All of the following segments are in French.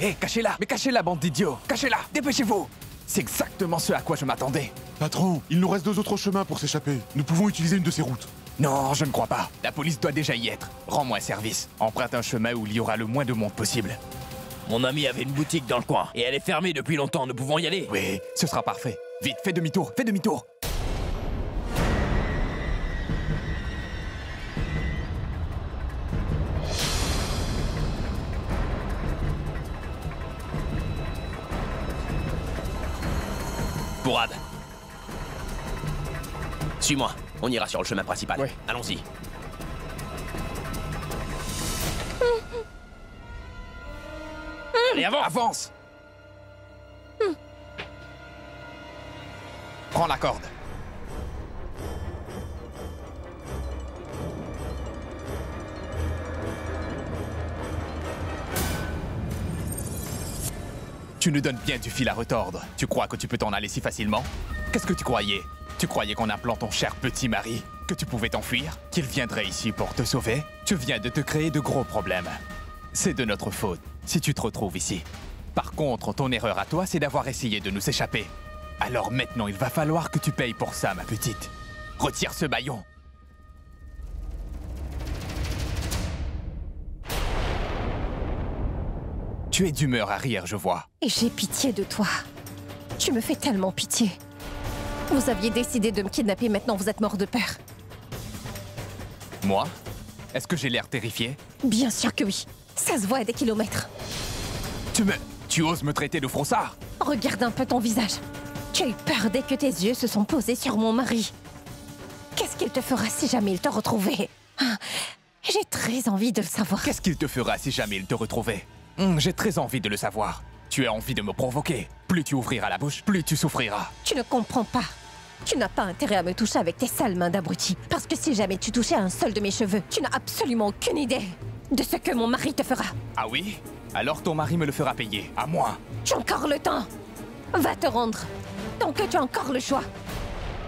Hé, cachez-la! Mais cachez-la, bande d'idiots! Cachez-la! Dépêchez-vous! C'est exactement ce à quoi je m'attendais. Patron, il nous reste 2 autres chemins pour s'échapper. Nous pouvons utiliser une de ces routes. Non, je ne crois pas. La police doit déjà y être. Rends-moi un service. Emprunte un chemin où il y aura le moins de monde possible. Mon ami avait une boutique dans le coin, et elle est fermée depuis longtemps, nous pouvons y aller. Oui, ce sera parfait. Vite, fais demi-tour, fais demi-tour. Pourad. Suis-moi, on ira sur le chemin principal. Oui. Allons-y. Allez, avance! Avance! Prends la corde. Tu nous donnes bien du fil à retordre. Tu crois que tu peux t'en aller si facilement? Qu'est-ce que tu croyais? Tu croyais qu'en appelant ton cher petit mari, que tu pouvais t'enfuir? Qu'il viendrait ici pour te sauver? Tu viens de te créer de gros problèmes. C'est de notre faute si tu te retrouves ici. Par contre, ton erreur à toi, c'est d'avoir essayé de nous échapper. Alors maintenant, il va falloir que tu payes pour ça, ma petite. Retire ce bâillon. Tu es d'humeur à rire, je vois. Et j'ai pitié de toi. Tu me fais tellement pitié. Vous aviez décidé de me kidnapper, maintenant vous êtes mort de peur. Moi? Est-ce que j'ai l'air terrifié? Bien sûr que oui. Ça se voit à des kilomètres. Tu oses me traiter de frossard? Regarde un peu ton visage. Tu as eu peur dès que tes yeux se sont posés sur mon mari. Qu'est-ce qu'il te fera si jamais il te retrouvait? J'ai très envie de le savoir. Qu'est-ce qu'il te fera si jamais il te retrouvait? J'ai très envie de le savoir. Tu as envie de me provoquer. Plus tu ouvriras la bouche, plus tu souffriras. Tu ne comprends pas. Tu n'as pas intérêt à me toucher avec tes sales mains d'abruti. Parce que si jamais tu touchais à un seul de mes cheveux, tu n'as absolument aucune idée de ce que mon mari te fera. Ah oui? Alors ton mari me le fera payer, à moi. Tu as encore le temps. Va te rendre. Tant que tu as encore le choix.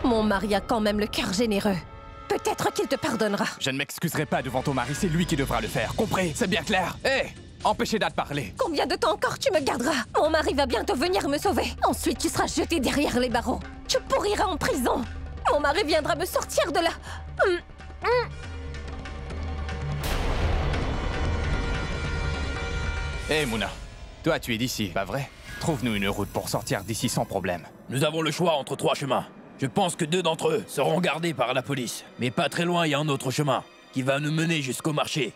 Mon mari a quand même le cœur généreux. Peut-être qu'il te pardonnera. Je ne m'excuserai pas devant ton mari, c'est lui qui devra le faire. Compris? C'est bien clair? Hé! Empêchez-la de parler. Combien de temps encore tu me garderas? Mon mari va bientôt venir me sauver. Ensuite, tu seras jeté derrière les barreaux. Tu pourriras en prison. Mon mari viendra me sortir de là. Hé, Mouna. Toi, tu es d'ici, pas vrai? Trouve-nous une route pour sortir d'ici sans problème. Nous avons le choix entre 3 chemins. Je pense que 2 d'entre eux seront gardés par la police. Mais pas très loin, il y a un autre chemin qui va nous mener jusqu'au marché.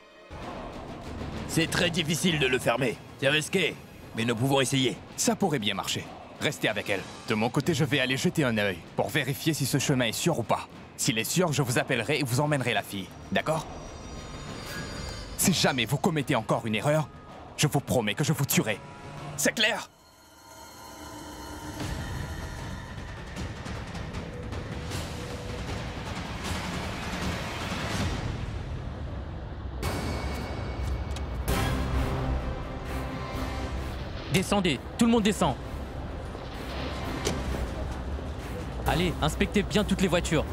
C'est très difficile de le fermer. C'est risqué, mais nous pouvons essayer. Ça pourrait bien marcher. Restez avec elle. De mon côté, je vais aller jeter un œil pour vérifier si ce chemin est sûr ou pas. S'il est sûr, je vous appellerai et vous emmènerai la fille. D'accord? Si jamais vous commettez encore une erreur, je vous promets que je vous tuerai. C'est clair? Descendez, tout le monde descend. Allez, inspectez bien toutes les voitures.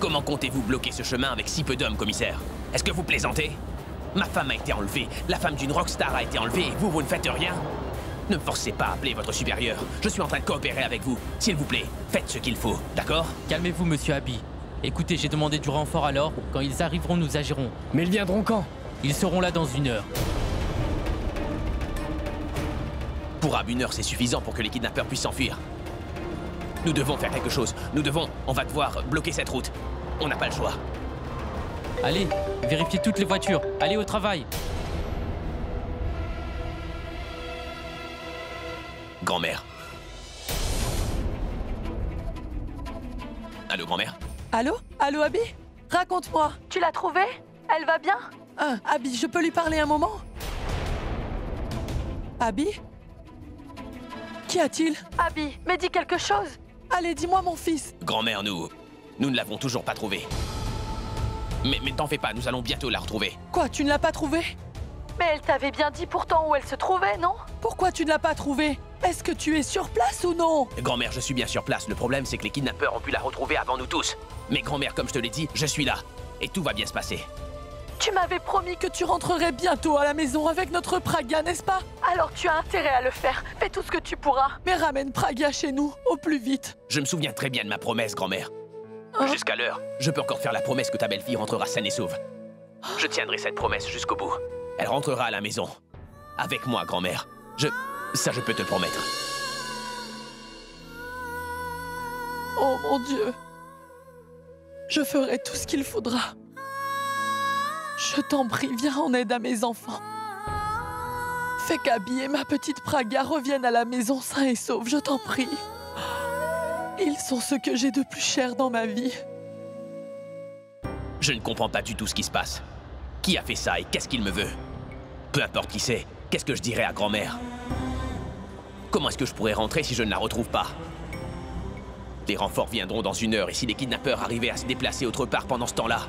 Comment comptez-vous bloquer ce chemin avec si peu d'hommes, commissaire? Est-ce que vous plaisantez? Ma femme a été enlevée, la femme d'une rockstar a été enlevée, et vous ne faites rien? Ne me forcez pas à appeler votre supérieur. Je suis en train de coopérer avec vous. S'il vous plaît, faites ce qu'il faut, d'accord? Calmez-vous, monsieur Abby. Écoutez, j'ai demandé du renfort alors. Quand ils arriveront, nous agirons. Mais ils viendront quand? Ils seront là dans 1 heure. Pour Ab, 1 heure, c'est suffisant pour que les kidnappeurs puissent s'enfuir. Nous devons faire quelque chose. On va devoir bloquer cette route. On n'a pas le choix. Allez, vérifiez toutes les voitures. Allez au travail. Grand-mère. Allô, grand-mère? Allô? Allô, Abby? Raconte-moi. Tu l'as trouvée? Elle va bien? Abby, je peux lui parler un moment? Abby? Qu'y a-t-il? Abby, mais dis quelque chose. Allez, dis-moi, mon fils. Grand-mère, nous ne l'avons toujours pas trouvée. Mais t'en fais pas, nous allons bientôt la retrouver. Quoi, tu ne l'as pas trouvée? Mais elle t'avait bien dit pourtant où elle se trouvait, non? Pourquoi tu ne l'as pas trouvée? Est-ce que tu es sur place ou non? Grand-mère, je suis bien sur place. Le problème, c'est que les kidnappeurs ont pu la retrouver avant nous tous. Mais grand-mère, comme je te l'ai dit, je suis là. Et tout va bien se passer. Tu m'avais promis que tu rentrerais bientôt à la maison avec notre Praga, n'est-ce pas? Alors tu as intérêt à le faire. Fais tout ce que tu pourras. Mais ramène Praga chez nous, au plus vite. Je me souviens très bien de ma promesse, grand-mère. Hein? Jusqu'à l'heure, je peux encore faire la promesse que ta belle-fille rentrera saine et sauve. Je tiendrai cette promesse jusqu'au bout. Elle rentrera à la maison. Avec moi, grand-mère. Ça, je peux te le promettre. Oh mon Dieu. Je ferai tout ce qu'il faudra. Je t'en prie, viens en aide à mes enfants. Fais qu'Abby et ma petite Praga reviennent à la maison sains et saufs, je t'en prie. Ils sont ceux que j'ai de plus cher dans ma vie. Je ne comprends pas du tout ce qui se passe. Qui a fait ça et qu'est-ce qu'il me veut? Peu importe qui c'est, qu'est-ce que je dirais à grand-mère? Comment est-ce que je pourrais rentrer si je ne la retrouve pas? Les renforts viendront dans 1 heure et si les kidnappeurs arrivaient à se déplacer autre part pendant ce temps-là?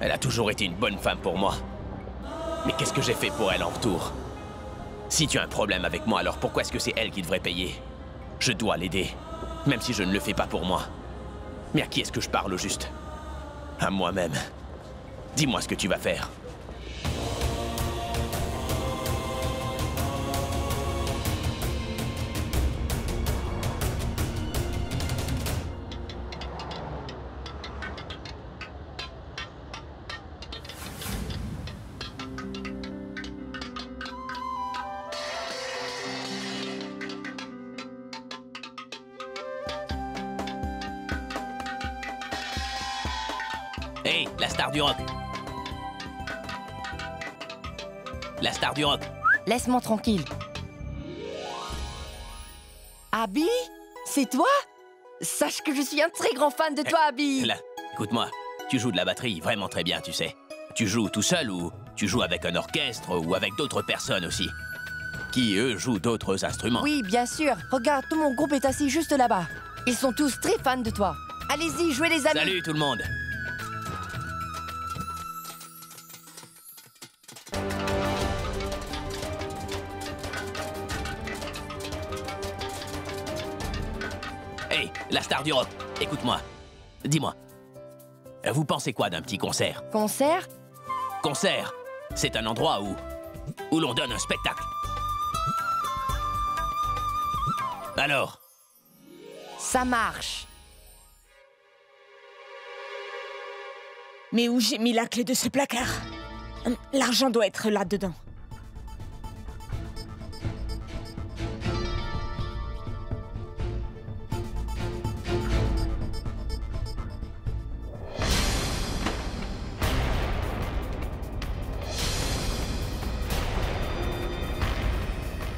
Elle a toujours été une bonne femme pour moi. Mais qu'est-ce que j'ai fait pour elle en retour? Si tu as un problème avec moi, alors pourquoi est-ce que c'est elle qui devrait payer? Je dois l'aider, même si je ne le fais pas pour moi. Mais à qui est-ce que je parle au juste? À moi-même. Dis-moi ce que tu vas faire. Hey, la star du rock! La star du rock! Laisse-moi tranquille. Abby? C'est toi? Sache que je suis un très grand fan de toi, Abby. Là, écoute-moi, tu joues de la batterie vraiment très bien, tu sais. Tu joues tout seul ou tu joues avec un orchestre ou avec d'autres personnes aussi? Qui, eux, jouent d'autres instruments? Oui, bien sûr. Regarde, tout mon groupe est assis juste là-bas. Ils sont tous très fans de toi. Allez-y, jouez les amis. Salut tout le monde! Hey, la star du rock, écoute-moi. Dis-moi, vous pensez quoi d'un petit concert? Concert? Concert, c'est un endroit où l'on donne un spectacle. Alors? Ça marche. Mais où j'ai mis la clé de ce placard? L'argent doit être là-dedans.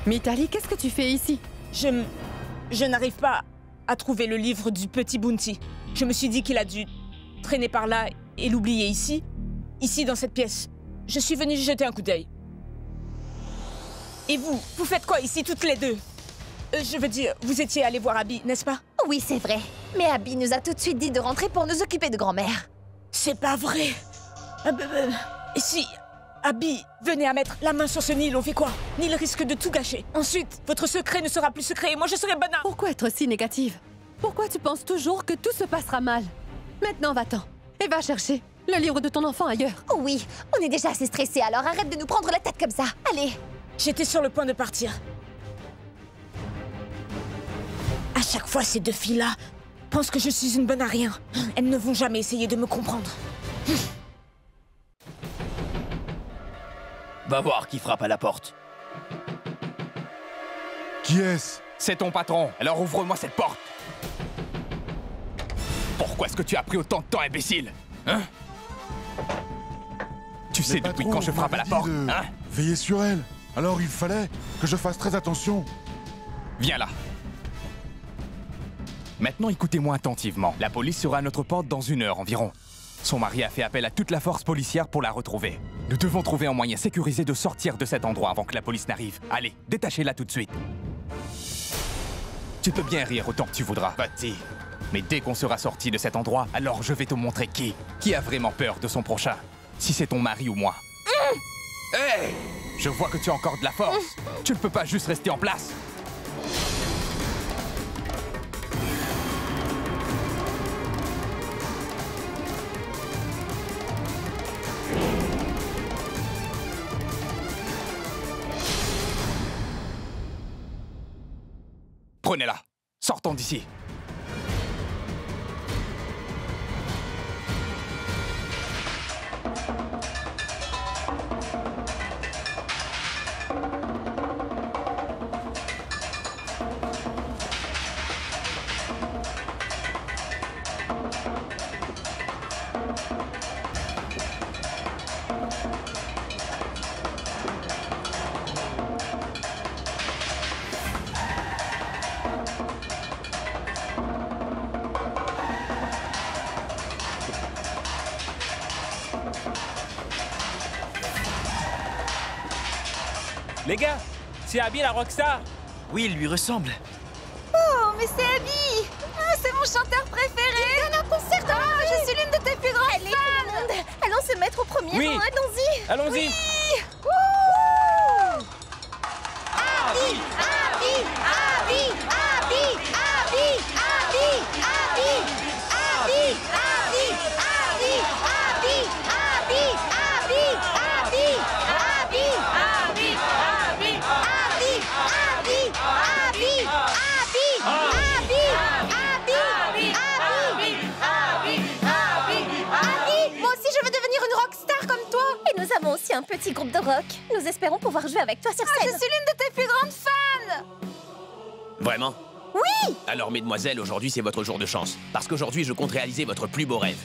Mitali, qu'est-ce que tu fais ici? Je n'arrive pas à trouver le livre du petit Bounty. Je me suis dit qu'il a dû traîner par là et l'oublier ici. Ici, dans cette pièce. Je suis venue jeter un coup d'œil. Et vous faites quoi ici, toutes les deux? Je veux dire, vous étiez allés voir Abby, n'est-ce pas? Oui, c'est vrai. Mais Abby nous a tout de suite dit de rentrer pour nous occuper de grand-mère. C'est pas vrai. Et si Abby venait à mettre la main sur ce Neil, on fait quoi? Neil risque de tout gâcher. Ensuite, votre secret ne sera plus secret et moi je serai banane. Pourquoi être si négative? Pourquoi tu penses toujours que tout se passera mal? Maintenant, va-t'en. Et va chercher le livre de ton enfant ailleurs. Oh oui, on est déjà assez stressés, alors arrête de nous prendre la tête comme ça. Allez. J'étais sur le point de partir. À chaque fois, ces deux filles-là pensent que je suis une bonne à rien. Elles ne vont jamais essayer de me comprendre. Va voir qui frappe à la porte. Qui est-ce? C'est ton patron, alors ouvre-moi cette porte. Pourquoi est-ce que tu as pris autant de temps, imbécile? Hein? Tu sais depuis quand je frappe à la porte, hein? Veiller sur elle. Alors il fallait que je fasse très attention. Viens là. Maintenant, écoutez-moi attentivement. La police sera à notre porte dans 1 heure environ. Son mari a fait appel à toute la force policière pour la retrouver. Nous devons trouver un moyen sécurisé de sortir de cet endroit avant que la police n'arrive. Allez, détachez-la tout de suite. Tu peux bien rire autant que tu voudras, petit. Mais dès qu'on sera sorti de cet endroit, alors je vais te montrer qui a vraiment peur de son prochain. Si c'est ton mari ou moi. Hey! Je vois que tu as encore de la force. Tu ne peux pas juste rester en place. Prenez-la. Sortons d'ici. Les gars, c'est Abby la rockstar. Oui, il lui ressemble. Oh, mais c'est Abby! Ah, c'est mon chanteur préféré! Il donne un concert de je suis l'une de tes plus grandes fans! Allons se mettre au premier rang, allons-y! Allons-y! Oui! Abby! Abby! Abby! Abby! Abby! Abby! Abby! Abby! Abby! Abby! Abby! Abby! Abby! Abby! Abby! Moi aussi je veux devenir une rockstar comme toi. Et nous avons aussi un petit groupe de rock. Nous espérons pouvoir jouer avec toi sur scène. Je suis l'une de tes plus grandes fans. Vraiment? Oui! Alors, mesdemoiselles, aujourd'hui, c'est votre jour de chance. Parce qu'aujourd'hui, je compte réaliser votre plus beau rêve.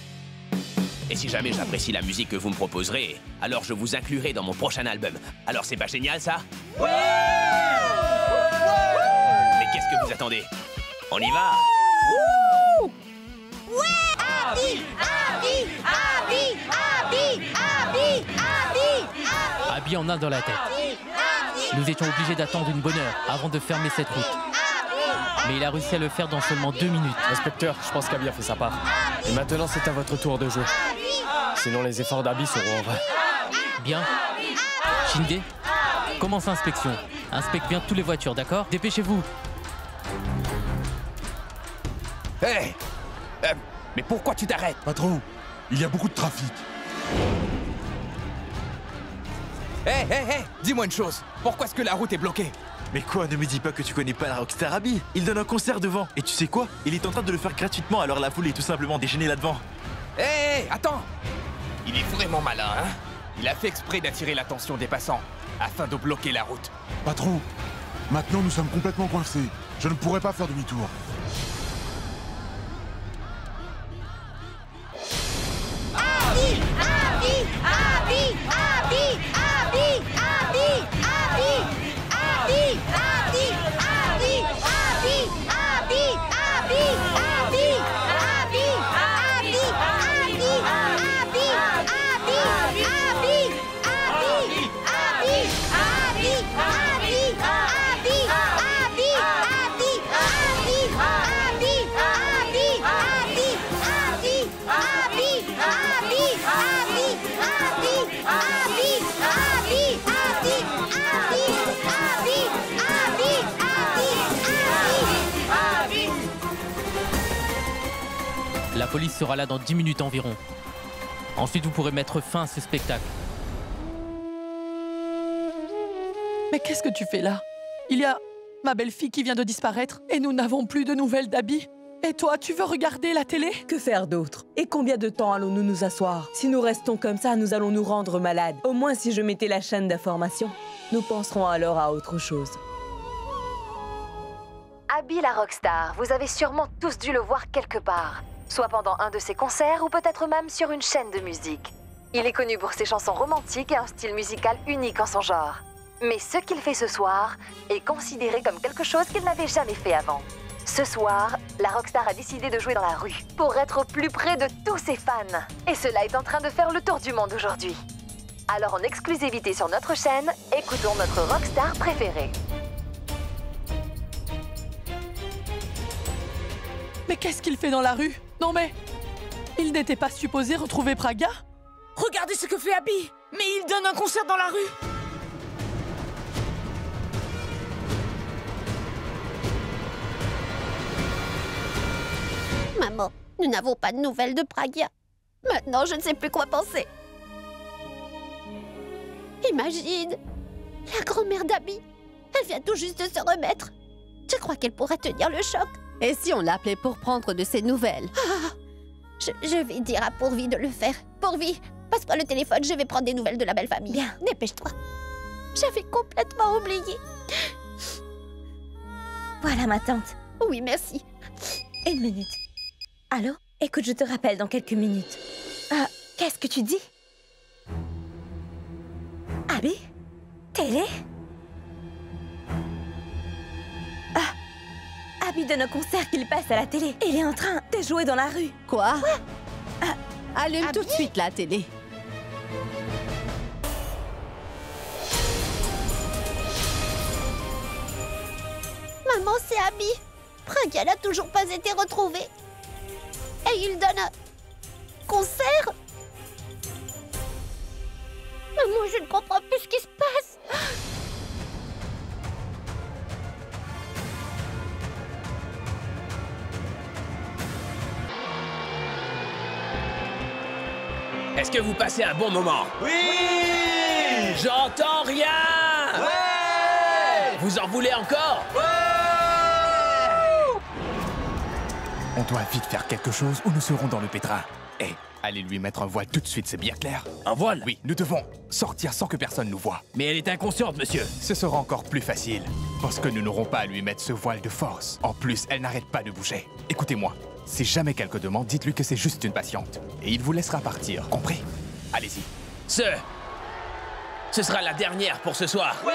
Et si jamais j'apprécie la musique que vous me proposerez, alors je vous inclurai dans mon prochain album. Alors, c'est pas génial, ça? Ouais! Mais qu'est-ce que vous attendez? On y va? Ouais! Abby! Abby! Abby! Abby! Abby! Abby! Abby en a dans la tête. Nous étions obligés d'attendre une bonne heure avant de fermer cette route. Mais il a réussi à le faire dans seulement 2 minutes. Inspecteur, je pense qu'Abby a fait sa part. Et maintenant, c'est à votre tour de jouer. Sinon, les efforts d'Abby seront en vain. Bien. Shinde, commence l'inspection. Inspecte bien toutes les voitures, d'accord? Dépêchez-vous. Hé! Mais pourquoi tu t'arrêtes? Patron, il y a beaucoup de trafic. Hé, dis-moi une chose. Pourquoi est-ce que la route est bloquée? Mais quoi, ne me dis pas que tu connais pas la rockstar Abby. Il donne un concert devant. Et tu sais quoi? Il est en train de le faire gratuitement, alors la foule est tout simplement déchaînée là-devant. Hé, attends! Il est vraiment malin, hein? Il a fait exprès d'attirer l'attention des passants, afin de bloquer la route. Patron, maintenant nous sommes complètement coincés. Je ne pourrai pas faire demi-tour. Abby! Abby! Abby! Abby! Abby! Abby! Abby! Abby! Abby! Abby! Abby! Abby! Abby! Abby! Abby! Abby! La police sera là dans 10 minutes environ. Ensuite, vous pourrez mettre fin à ce spectacle. Mais qu'est-ce que tu fais là? Il y a ma belle-fille qui vient de disparaître et nous n'avons plus de nouvelles d'Abby. Et toi, tu veux regarder la télé? Que faire d'autre? Et combien de temps allons-nous nous asseoir? Si nous restons comme ça, nous allons nous rendre malades. Au moins, si je mettais la chaîne d'information, nous penserons alors à autre chose. Abby la rockstar, vous avez sûrement tous dû le voir quelque part. Soit pendant un de ses concerts ou peut-être même sur une chaîne de musique. Il est connu pour ses chansons romantiques et un style musical unique en son genre. Mais ce qu'il fait ce soir est considéré comme quelque chose qu'il n'avait jamais fait avant. Ce soir, la rockstar a décidé de jouer dans la rue pour être au plus près de tous ses fans. Et cela est en train de faire le tour du monde aujourd'hui. Alors en exclusivité sur notre chaîne, écoutons notre rockstar préférée. Mais qu'est-ce qu'il fait dans la rue? Non mais... il n'était pas supposé retrouver Praga? Regardez ce que fait Abby! Mais il donne un concert dans la rue! Maman, nous n'avons pas de nouvelles de Praga. Maintenant, je ne sais plus quoi penser. Imagine, la grand-mère d'Abby, elle vient tout juste de se remettre. Je crois qu'elle pourra tenir le choc. Et si on l'appelait pour prendre de ses nouvelles? Je vais dire à Pourvi de le faire. Pourvi, passe-moi le téléphone, je vais prendre des nouvelles de la belle famille. Bien, dépêche-toi. J'avais complètement oublié. Voilà ma tante. Oui, merci. Une minute. Allô? Écoute, je te rappelle dans quelques minutes. Qu'est-ce que tu dis? Abby? Télé? Abby donne un concert qu'il passe à la télé. Il est en train de jouer dans la rue. Quoi? Allume tout de suite la télé. Maman, c'est Abby. Pragya n'a toujours pas été retrouvé. Et il donne un concert? Maman, je ne comprends plus ce qui se passe. Est-ce que vous passez un bon moment? Oui! J'entends rien! Ouais! Vous en voulez encore? Ouais! On doit vite faire quelque chose ou nous serons dans le pétrin. Hé, allez lui mettre un voile tout de suite, c'est bien clair? Un voile? Oui, nous devons sortir sans que personne nous voie. Mais elle est inconsciente, monsieur. Ce sera encore plus facile, parce que nous n'aurons pas à lui mettre ce voile de force. En plus, elle n'arrête pas de bouger. Écoutez-moi, si jamais quelqu'un demande, dites-lui que c'est juste une patiente. Et il vous laissera partir, compris? Allez-y. Ce sera la dernière pour ce soir. Oui!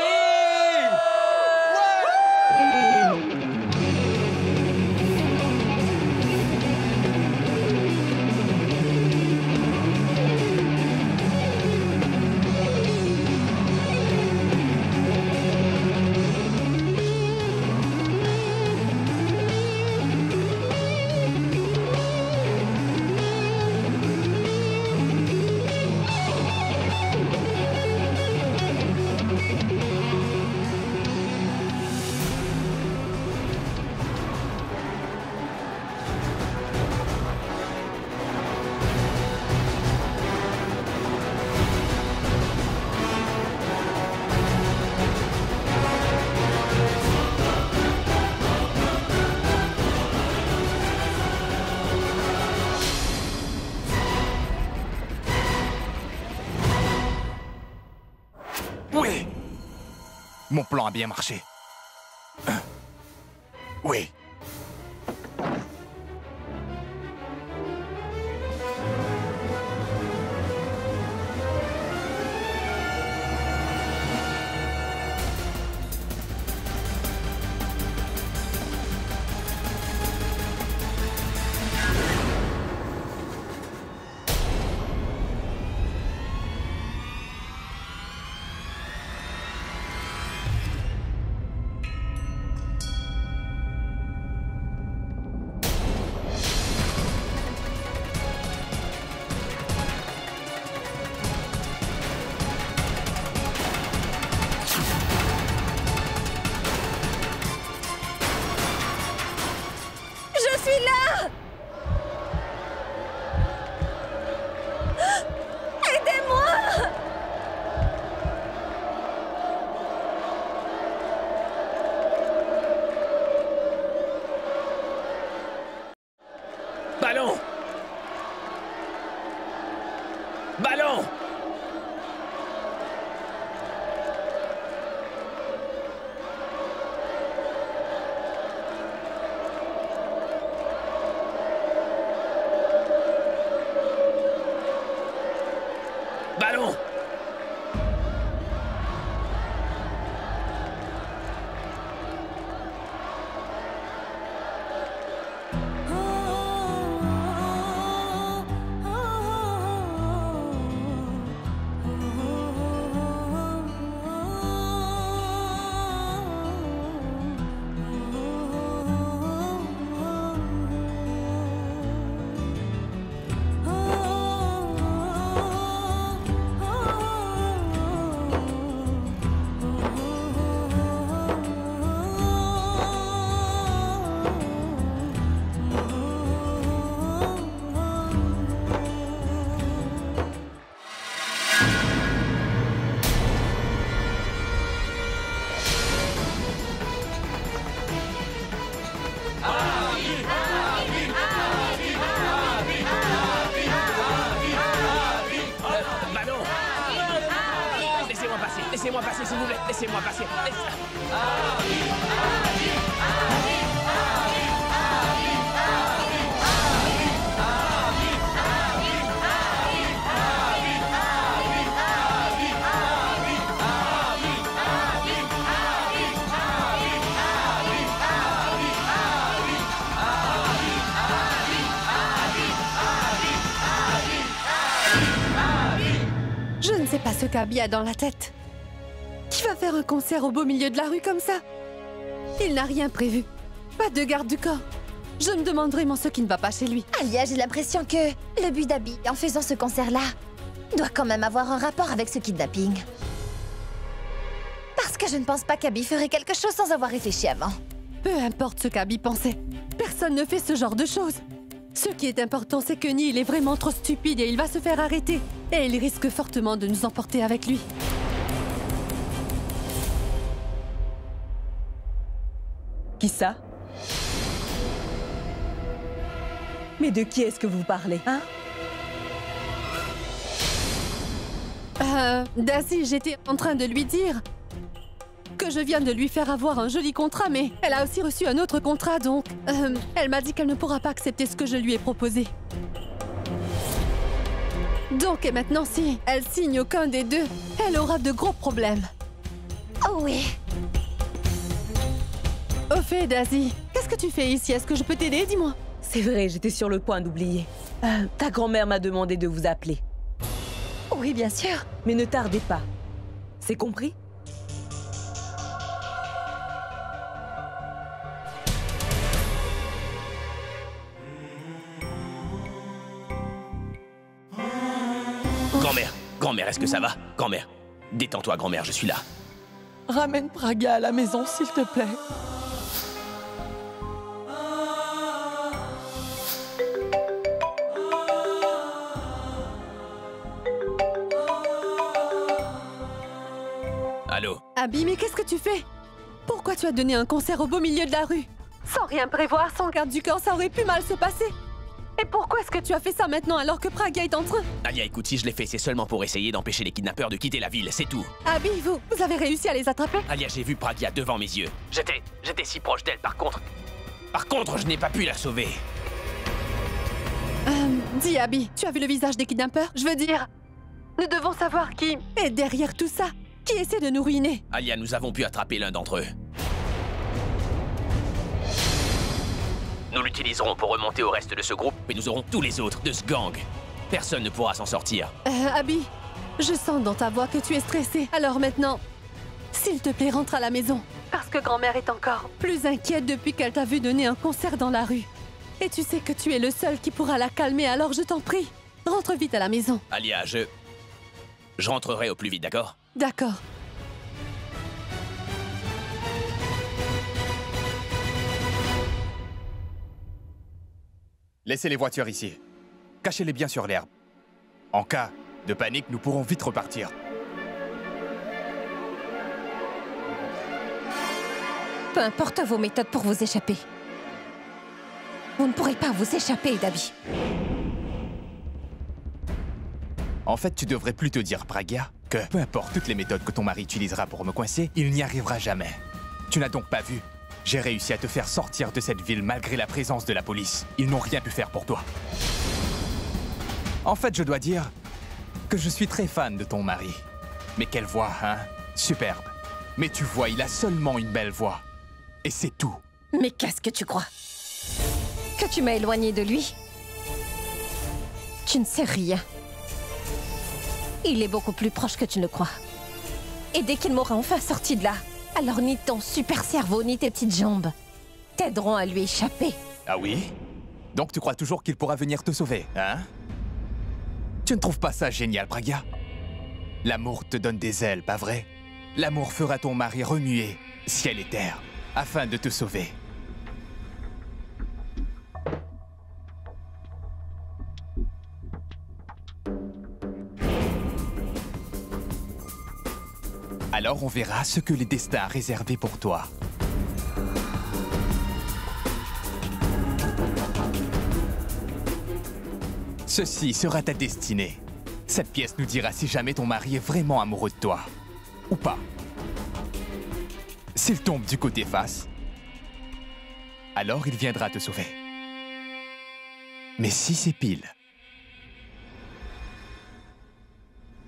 Oui! Mon plan a bien marché. Oui. Ballon! Ballon! Ballon! Laissez-moi passer, s'il vous plaît. Laissez-moi passer. Je ne sais pas ce qu'Abby a dans la tête. Qui va faire un concert au beau milieu de la rue comme ça? Il n'a rien prévu. Pas de garde du corps. Je me demande vraiment ce qui ne va pas chez lui. Alia, j'ai l'impression que le but d'Abby en faisant ce concert-là doit quand même avoir un rapport avec ce kidnapping. Parce que je ne pense pas qu'Abby ferait quelque chose sans avoir réfléchi avant. Peu importe ce qu'Abby pensait. Personne ne fait ce genre de choses. Ce qui est important, c'est que Neil est vraiment trop stupide et il va se faire arrêter. Et il risque fortement de nous emporter avec lui. Qui ça? Mais de qui est-ce que vous parlez, hein? Daisy, j'étais en train de lui dire que je viens de lui faire avoir un joli contrat, mais elle a aussi reçu un autre contrat, donc... elle m'a dit qu'elle ne pourra pas accepter ce que je lui ai proposé. Donc, et maintenant, si elle signe aucun des deux, elle aura de gros problèmes. Oh oui. Au fait, Daisy, qu'est-ce que tu fais ici? Est-ce que je peux t'aider? Dis-moi. C'est vrai, j'étais sur le point d'oublier. Ta grand-mère m'a demandé de vous appeler. Oui, bien sûr. Mais ne tardez pas. C'est compris? Grand-mère, grand-mère, est-ce que ça va? Grand-mère, détends-toi, grand-mère, je suis là. Ramène Praga à la maison, s'il te plaît. Allô? Abby, mais qu'est-ce que tu fais? Pourquoi tu as donné un concert au beau milieu de la rue? Sans rien prévoir, sans garde du corps, ça aurait pu mal se passer. Et pourquoi est-ce que tu as fait ça maintenant alors que Praga est en train? Alia, écoute, si je l'ai fait, c'est seulement pour essayer d'empêcher les kidnappeurs de quitter la ville, c'est tout. Abby, vous avez réussi à les attraper? Alia, j'ai vu Praga devant mes yeux. J'étais si proche d'elle, par contre, je n'ai pas pu la sauver. Dis Abby, tu as vu le visage des kidnappeurs? Je veux dire, nous devons savoir qui est derrière tout ça. Qui essaie de nous ruiner? Alia, nous avons pu attraper l'un d'entre eux. Nous l'utiliserons pour remonter au reste de ce groupe, et nous aurons tous les autres de ce gang. Personne ne pourra s'en sortir. Abby, je sens dans ta voix que tu es stressée. Alors maintenant, s'il te plaît, rentre à la maison. Parce que grand-mère est encore plus inquiète depuis qu'elle t'a vu donner un concert dans la rue. Et tu sais que tu es le seul qui pourra la calmer, alors je t'en prie, rentre vite à la maison. Alia, je rentrerai au plus vite, d'accord? D'accord. Laissez les voitures ici. Cachez-les bien sur l'herbe. En cas de panique, nous pourrons vite repartir. Peu importe vos méthodes pour vous échapper. Vous ne pourrez pas vous échapper, d'Abby. En fait, tu devrais plutôt dire, Praga, que peu importe toutes les méthodes que ton mari utilisera pour me coincer, il n'y arrivera jamais. Tu n'as donc pas vu? J'ai réussi à te faire sortir de cette ville malgré la présence de la police. Ils n'ont rien pu faire pour toi. En fait, je dois dire que je suis très fan de ton mari. Mais quelle voix, hein? Superbe. Mais tu vois, il a seulement une belle voix. Et c'est tout. Mais qu'est-ce que tu crois? Que tu m'as éloigné de lui? Tu ne sais rien. Il est beaucoup plus proche que tu ne le crois. Et dès qu'il m'aura enfin sorti de là, alors ni ton super cerveau ni tes petites jambes t'aideront à lui échapper. Ah oui? Donc tu crois toujours qu'il pourra venir te sauver, hein? Tu ne trouves pas ça génial, Praga? L'amour te donne des ailes, pas vrai? L'amour fera ton mari remuer ciel et terre afin de te sauver. Alors on verra ce que les destins a réservé pour toi. Ceci sera ta destinée. Cette pièce nous dira si jamais ton mari est vraiment amoureux de toi. ou pas. S'il tombe du côté face, alors il viendra te sauver. Mais si c'est pile,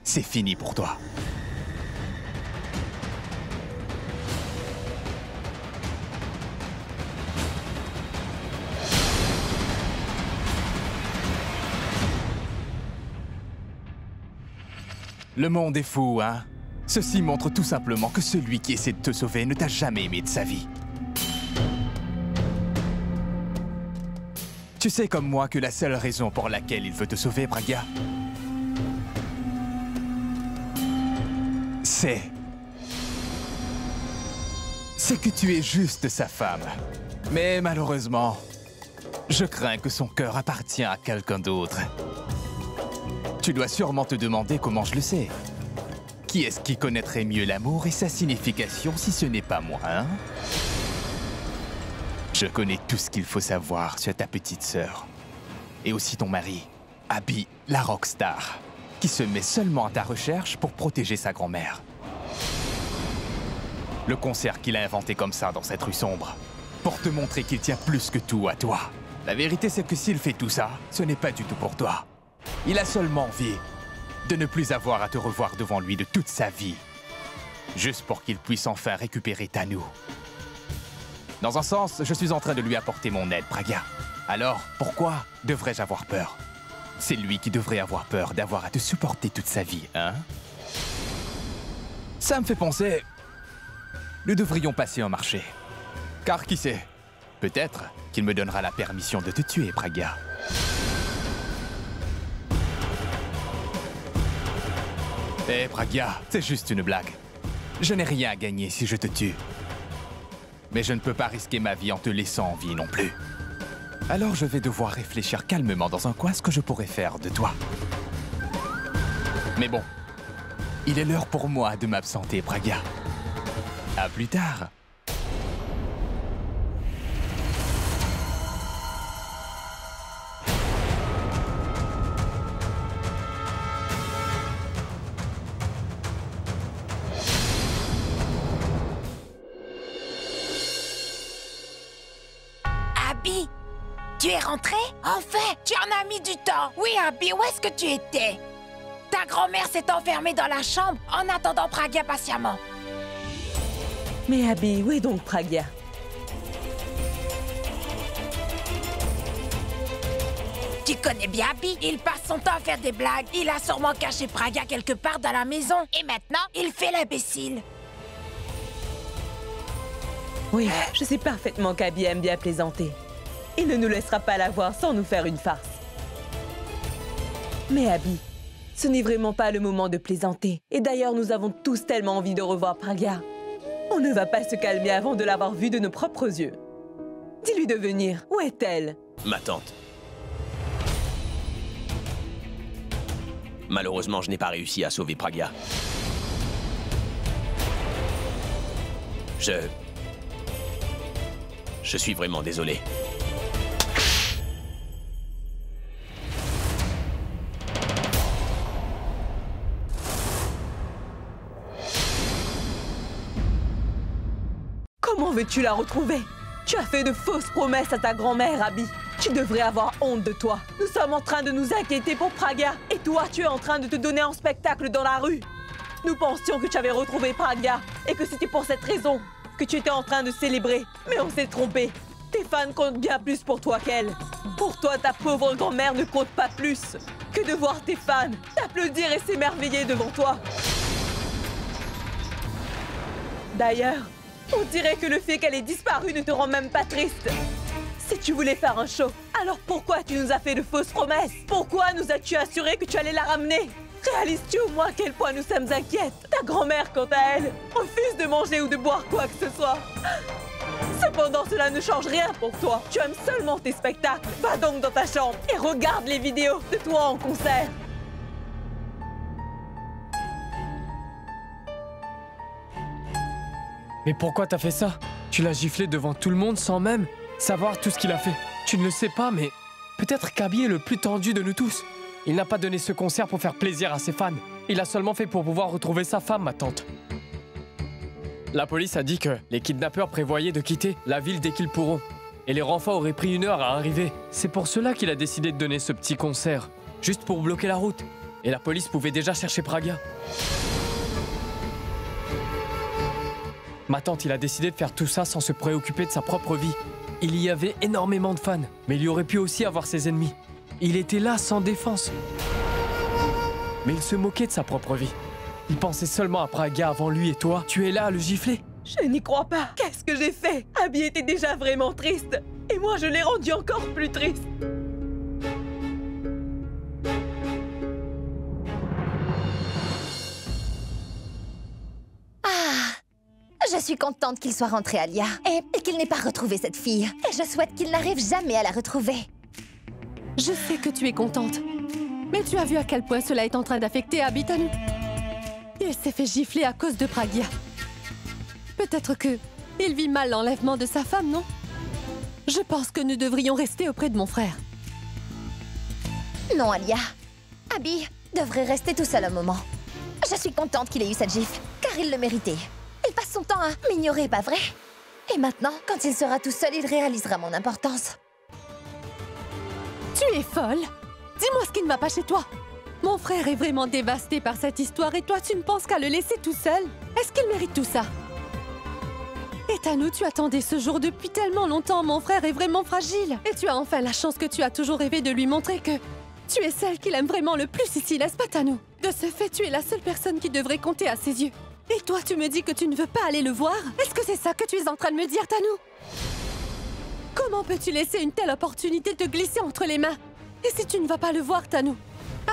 c'est fini pour toi. Le monde est fou, hein? Ceci montre tout simplement que celui qui essaie de te sauver ne t'a jamais aimé de sa vie. Tu sais comme moi que la seule raison pour laquelle il veut te sauver, Pragya, c'est que tu es juste sa femme. Mais malheureusement, je crains que son cœur appartient à quelqu'un d'autre. Tu dois sûrement te demander comment je le sais. Qui est-ce qui connaîtrait mieux l'amour et sa signification si ce n'est pas moi, hein? Je connais tout ce qu'il faut savoir sur ta petite sœur. Et aussi ton mari, Abby, la rockstar, qui se met seulement à ta recherche pour protéger sa grand-mère. Le concert qu'il a inventé comme ça dans cette rue sombre, pour te montrer qu'il tient plus que tout à toi. La vérité, c'est que s'il fait tout ça, ce n'est pas du tout pour toi. Il a seulement envie de ne plus avoir à te revoir devant lui de toute sa vie. Juste pour qu'il puisse enfin récupérer Tanu. Dans un sens, je suis en train de lui apporter mon aide, Pragya. Alors, pourquoi devrais-je avoir peur? C'est lui qui devrait avoir peur d'avoir à te supporter toute sa vie, hein? Ça me fait penser... Nous devrions passer un marché. Car qui sait, peut-être qu'il me donnera la permission de te tuer, Pragya. Eh, Pragya, c'est juste une blague. Je n'ai rien à gagner si je te tue. Mais je ne peux pas risquer ma vie en te laissant en vie non plus. Alors je vais devoir réfléchir calmement dans un coin ce que je pourrais faire de toi. Mais bon, il est l'heure pour moi de m'absenter, Pragya. À plus tard. Abby, tu es rentrée? Enfin, tu en as mis du temps. Oui, Abby, où est-ce que tu étais? Ta grand-mère s'est enfermée dans la chambre en attendant Pragya patiemment. Mais Abby, où est donc Pragya? Tu connais bien Abby, il passe son temps à faire des blagues. Il a sûrement caché Pragya quelque part dans la maison. Et maintenant, il fait l'imbécile. Oui, je sais parfaitement qu'Abby aime bien plaisanter. Il ne nous laissera pas la voir sans nous faire une farce. Mais Abby, ce n'est vraiment pas le moment de plaisanter. Et d'ailleurs, nous avons tous tellement envie de revoir Pragya. On ne va pas se calmer avant de l'avoir vue de nos propres yeux. Dis-lui de venir. Où est-elle? Ma tante. Malheureusement, je n'ai pas réussi à sauver Pragya. Je suis vraiment désolé. Comment veux-tu la retrouver? Tu as fait de fausses promesses à ta grand-mère, Abby. Tu devrais avoir honte de toi. Nous sommes en train de nous inquiéter pour Pragya. Et toi, tu es en train de te donner en spectacle dans la rue. Nous pensions que tu avais retrouvé Pragya et que c'était pour cette raison que tu étais en train de célébrer. Mais on s'est trompé. Tes fans comptent bien plus pour toi qu'elle. Pour toi, ta pauvre grand-mère ne compte pas plus que de voir tes fans t'applaudir et s'émerveiller devant toi. D'ailleurs, on dirait que le fait qu'elle ait disparu ne te rend même pas triste. Si tu voulais faire un show, alors pourquoi tu nous as fait de fausses promesses? Pourquoi nous as-tu assuré que tu allais la ramener? Réalises-tu au moins à quel point nous sommes inquiètes? Ta grand-mère, quant à elle, refuse de manger ou de boire quoi que ce soit. Cependant, cela ne change rien pour toi. Tu aimes seulement tes spectacles. Va donc dans ta chambre et regarde les vidéos de toi en concert. Mais pourquoi t'as fait ça? Tu l'as giflé devant tout le monde sans même savoir tout ce qu'il a fait. Tu ne le sais pas, mais peut-être qu'Abby est le plus tendu de nous tous. Il n'a pas donné ce concert pour faire plaisir à ses fans. Il l'a seulement fait pour pouvoir retrouver sa femme, ma tante. La police a dit que les kidnappeurs prévoyaient de quitter la ville dès qu'ils pourront. Et les renforts auraient pris 1 heure à arriver. C'est pour cela qu'il a décidé de donner ce petit concert. Juste pour bloquer la route. Et la police pouvait déjà chercher Praga. Ma tante, il a décidé de faire tout ça sans se préoccuper de sa propre vie. Il y avait énormément de fans, mais il aurait pu aussi avoir ses ennemis. Il était là sans défense. Mais il se moquait de sa propre vie. Il pensait seulement à Praga avant lui et toi. Tu es là à le gifler. Je n'y crois pas. Qu'est-ce que j'ai fait? Abby était déjà vraiment triste. Et moi, je l'ai rendu encore plus triste. Je suis contente qu'il soit rentré, Alia, et qu'il n'ait pas retrouvé cette fille. Et je souhaite qu'il n'arrive jamais à la retrouver. Je sais que tu es contente. Mais tu as vu à quel point cela est en train d'affecter Abby Tanou. Il s'est fait gifler à cause de Pragia. Peut-être que il vit mal l'enlèvement de sa femme, non? Je pense que nous devrions rester auprès de mon frère. Non, Alia. Abby devrait rester tout seul un moment. Je suis contente qu'il ait eu cette gifle, car il le méritait. Il passe son temps à m'ignorer, pas vrai? Et maintenant, quand il sera tout seul, il réalisera mon importance. Tu es folle? Dis-moi ce qui ne va pas chez toi. Mon frère est vraiment dévasté par cette histoire et toi, tu ne penses qu'à le laisser tout seul? Est-ce qu'il mérite tout ça? Et Tanou, tu attendais ce jour depuis tellement longtemps. Mon frère est vraiment fragile. Et tu as enfin la chance que tu as toujours rêvé de lui montrer que tu es celle qu'il aime vraiment le plus ici, n'est-ce pas, Tanou? De ce fait, tu es la seule personne qui devrait compter à ses yeux. Et toi, tu me dis que tu ne veux pas aller le voir? Est-ce que c'est ça que tu es en train de me dire, Tanou? Comment peux-tu laisser une telle opportunité te glisser entre les mains? Et si tu ne vas pas le voir, Tanou?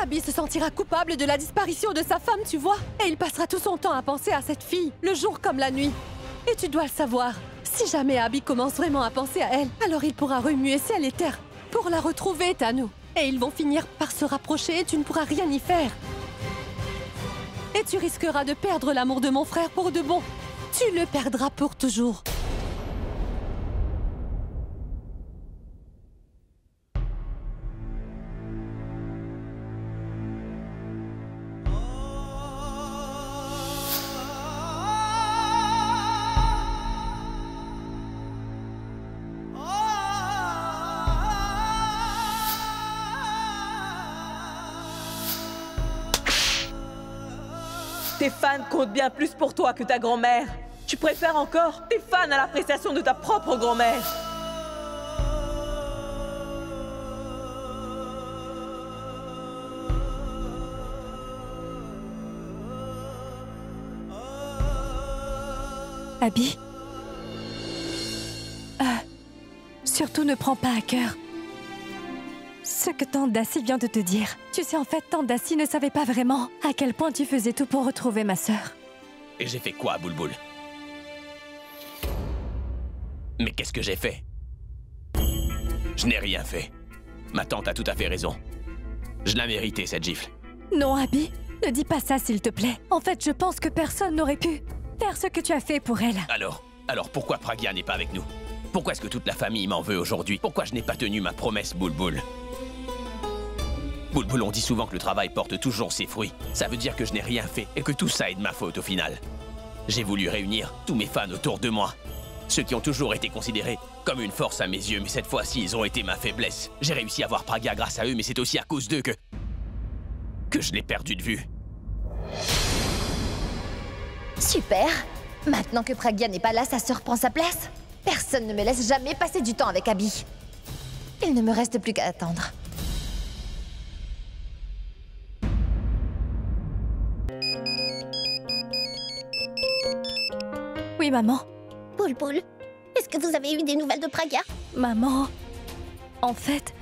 Abby se sentira coupable de la disparition de sa femme, tu vois? Et il passera tout son temps à penser à cette fille, le jour comme la nuit. Et tu dois le savoir. Si jamais Abby commence vraiment à penser à elle, alors il pourra remuer ciel et terre pour la retrouver, Tanou. Et ils vont finir par se rapprocher et tu ne pourras rien y faire. Et tu risqueras de perdre l'amour de mon frère pour de bon. Tu le perdras pour toujours. Tes fans comptent bien plus pour toi que ta grand-mère. Tu préfères encore tes fans à l'appréciation de ta propre grand-mère. Abby? Surtout ne prends pas à cœur ce que Tante Dacie vient de te dire. Tu sais, en fait, Tante Dacie ne savait pas vraiment à quel point tu faisais tout pour retrouver ma sœur. Et j'ai fait quoi, Boulboul? Mais qu'est-ce que j'ai fait? Je n'ai rien fait. Ma tante a tout à fait raison. Je l'ai mérité, cette gifle. Non, Abby, ne dis pas ça, s'il te plaît. En fait, je pense que personne n'aurait pu faire ce que tu as fait pour elle. Alors pourquoi Pragia n'est pas avec nous? Pourquoi est-ce que toute la famille m'en veut aujourd'hui? Pourquoi je n'ai pas tenu ma promesse, Boulboul? Boulboul, on dit souvent que le travail porte toujours ses fruits. Ça veut dire que je n'ai rien fait et que tout ça est de ma faute au final. J'ai voulu réunir tous mes fans autour de moi. Ceux qui ont toujours été considérés comme une force à mes yeux, mais cette fois-ci, ils ont été ma faiblesse. J'ai réussi à voir Praga grâce à eux, mais c'est aussi à cause d'eux que je l'ai perdu de vue. Super! Maintenant que Pragia n'est pas là, sa sœur prend sa place. Personne ne me laisse jamais passer du temps avec Abby. Il ne me reste plus qu'à attendre. Oui, maman. Boulboul, est-ce que vous avez eu des nouvelles de Praga? Maman, en fait...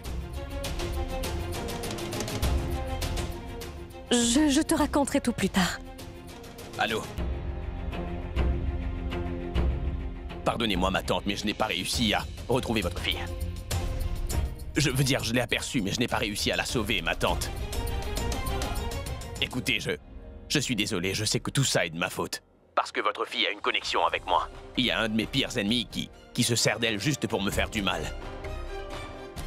Je te raconterai tout plus tard. Allô? Pardonnez-moi, ma tante, mais je n'ai pas réussi à retrouver votre fille. Je veux dire, je l'ai aperçue, mais je n'ai pas réussi à la sauver, ma tante. Écoutez, je suis désolé, je sais que tout ça est de ma faute. Parce que votre fille a une connexion avec moi. Il y a un de mes pires ennemis qui se sert d'elle juste pour me faire du mal.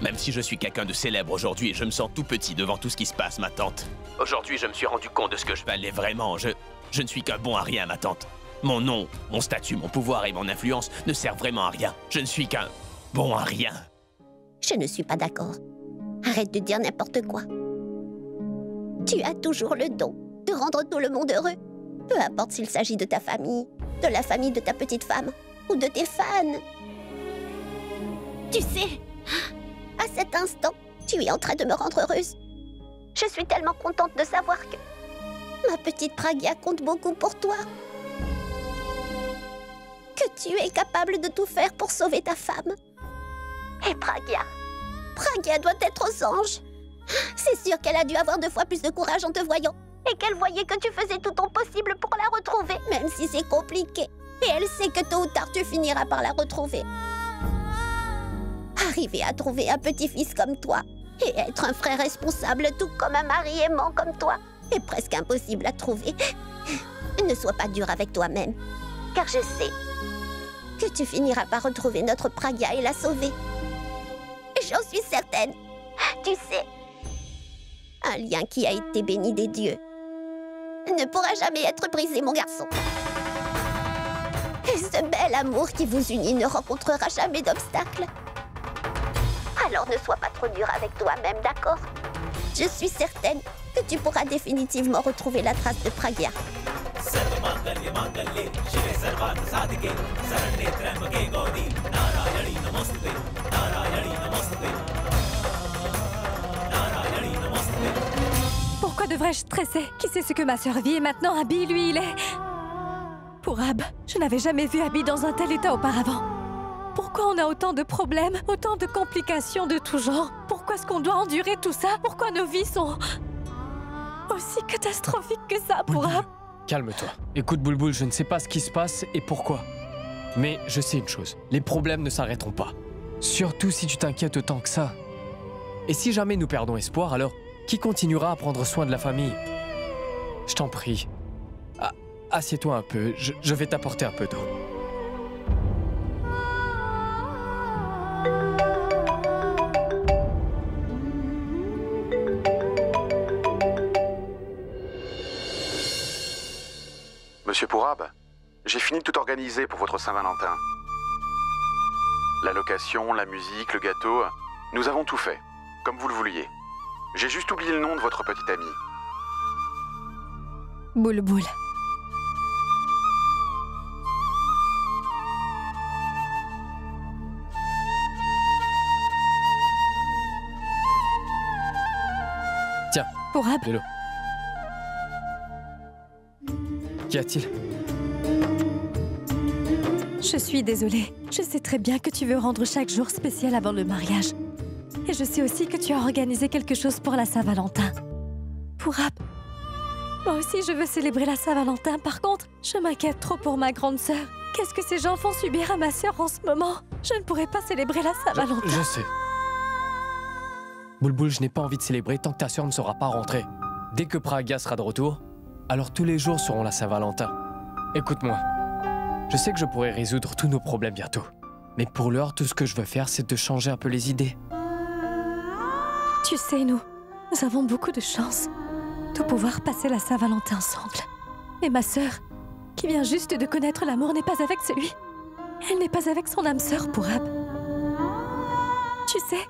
Même si je suis quelqu'un de célèbre aujourd'hui et je me sens tout petit devant tout ce qui se passe, ma tante. Aujourd'hui, je me suis rendu compte de ce que je valais vraiment. Je ne suis qu'un bon à rien, ma tante. Mon nom, mon statut, mon pouvoir et mon influence ne servent vraiment à rien. Je ne suis qu'un bon à rien. Je ne suis pas d'accord. Arrête de dire n'importe quoi. Tu as toujours le don de rendre tout le monde heureux. Peu importe s'il s'agit de ta famille, de la famille de ta petite femme ou de tes fans. Tu sais, à cet instant, tu es en train de me rendre heureuse. Je suis tellement contente de savoir que ma petite Pragya compte beaucoup pour toi. Que tu es capable de tout faire pour sauver ta femme. Et Pragya doit être aux anges. C'est sûr qu'elle a dû avoir 2 fois plus de courage en te voyant. Et qu'elle voyait que tu faisais tout ton possible pour la retrouver, même si c'est compliqué. Et elle sait que tôt ou tard, tu finiras par la retrouver. Arriver à trouver un petit-fils comme toi et être un frère responsable, tout comme un mari aimant comme toi, est presque impossible à trouver. Ne sois pas dur avec toi-même, car je sais que tu finiras par retrouver notre Pragya et la sauver. J'en suis certaine. Tu sais, un lien qui a été béni des dieux ne pourra jamais être brisé, mon garçon. Et ce bel amour qui vous unit ne rencontrera jamais d'obstacles. Alors ne sois pas trop dur avec toi-même, d'accord? Je suis certaine que tu pourras définitivement retrouver la trace de Pragya. Pourquoi devrais-je stresser? Qui sait ce que ma sœur vit et maintenant Abby, lui, il est... Pourab, je n'avais jamais vu Abby dans un tel état auparavant. Pourquoi on a autant de problèmes, autant de complications de tout genre? Pourquoi est-ce qu'on doit endurer tout ça? Pourquoi nos vies sont aussi catastrophiques que ça, Pourab? Calme-toi. Écoute, Boulboul, je ne sais pas ce qui se passe et pourquoi. Mais je sais une chose, les problèmes ne s'arrêteront pas. Surtout si tu t'inquiètes autant que ça. Et si jamais nous perdons espoir, alors qui continuera à prendre soin de la famille? Je t'en prie. Assieds-toi un peu, je vais t'apporter un peu d'eau. Monsieur Pourab, j'ai fini de tout organiser pour votre Saint-Valentin. La location, la musique, le gâteau, nous avons tout fait, comme vous le vouliez. J'ai juste oublié le nom de votre petite amie. Boulboul. Tiens, Pourab. de l'eau. Qu'y a-t-il? Je suis désolée. Je sais très bien que tu veux rendre chaque jour spécial avant le mariage. Et je sais aussi que tu as organisé quelque chose pour la Saint-Valentin. Pourab, moi aussi je veux célébrer la Saint-Valentin. Par contre, je m'inquiète trop pour ma grande sœur. Qu'est-ce que ces gens font subir à ma sœur en ce moment? Je ne pourrais pas célébrer la Saint-Valentin. Je sais. Boulboul, je n'ai pas envie de célébrer tant que ta sœur ne sera pas rentrée. Dès que Pragya sera de retour, alors tous les jours seront la Saint-Valentin. Écoute-moi, je sais que je pourrai résoudre tous nos problèmes bientôt. Mais pour l'heure, tout ce que je veux faire, c'est de changer un peu les idées. Tu sais, nous avons beaucoup de chance de pouvoir passer la Saint-Valentin ensemble. Mais ma sœur, qui vient juste de connaître l'amour, n'est pas avec celui. Elle n'est pas avec son âme sœur, Pourab. Tu sais,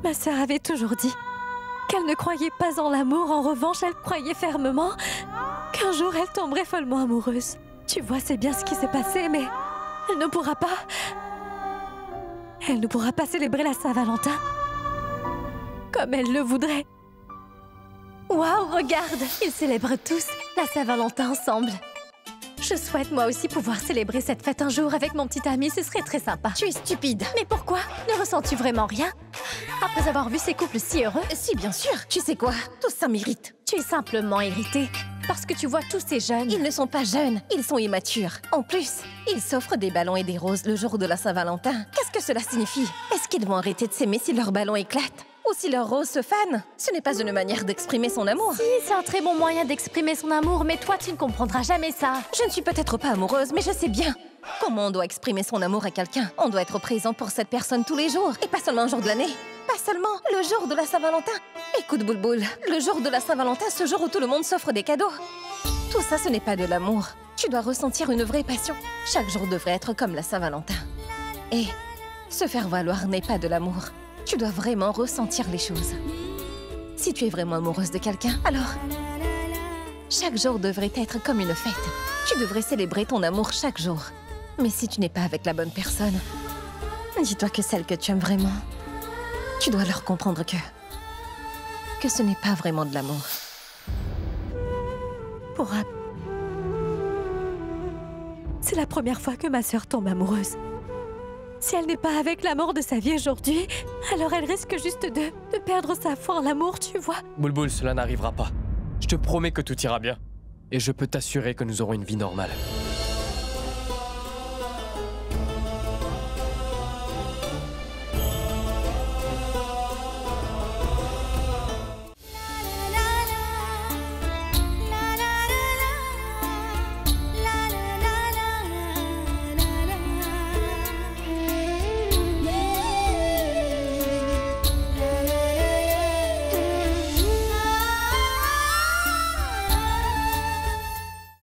ma sœur avait toujours dit qu'elle ne croyait pas en l'amour. En revanche, elle croyait fermement qu'un jour elle tomberait follement amoureuse. Tu vois, c'est bien ce qui s'est passé, mais elle ne pourra pas... Elle ne pourra pas célébrer la Saint-Valentin comme elle le voudrait. Waouh, regarde! Ils célèbrent tous la Saint-Valentin ensemble. Je souhaite moi aussi pouvoir célébrer cette fête un jour avec mon petit ami, ce serait très sympa. Tu es stupide. Mais pourquoi? Ne ressens-tu vraiment rien? Après avoir vu ces couples si heureux? Si, bien sûr. Tu sais quoi? Tout ça m'irrite. Tu es simplement irritée. Parce que tu vois tous ces jeunes. Ils ne sont pas jeunes, ils sont immatures. En plus, ils s'offrent des ballons et des roses le jour de la Saint-Valentin. Qu'est-ce que cela signifie? Est-ce qu'ils vont arrêter de s'aimer si leurs ballons éclatent? Ou si leur rose se fane? Ce n'est pas une manière d'exprimer son amour. Si, c'est un très bon moyen d'exprimer son amour, mais toi, tu ne comprendras jamais ça. Je ne suis peut-être pas amoureuse, mais je sais bien comment on doit exprimer son amour à quelqu'un. On doit être présent pour cette personne tous les jours, et pas seulement un jour de l'année. Pas seulement le jour de la Saint-Valentin. Écoute, Boulboul, le jour de la Saint-Valentin, ce jour où tout le monde s'offre des cadeaux. Tout ça, ce n'est pas de l'amour. Tu dois ressentir une vraie passion. Chaque jour devrait être comme la Saint-Valentin. Et se faire valoir n'est pas de l'amour. Tu dois vraiment ressentir les choses. Si tu es vraiment amoureuse de quelqu'un, alors chaque jour devrait être comme une fête. Tu devrais célébrer ton amour chaque jour. Mais si tu n'es pas avec la bonne personne, dis-toi que celle que tu aimes vraiment, tu dois leur comprendre que ce n'est pas vraiment de l'amour. Pourra... C'est la première fois que ma sœur tombe amoureuse. Si elle n'est pas avec l'amour de sa vie aujourd'hui, alors elle risque juste de perdre sa foi en l'amour, tu vois. Boulboul, cela n'arrivera pas. Je te promets que tout ira bien. Et je peux t'assurer que nous aurons une vie normale.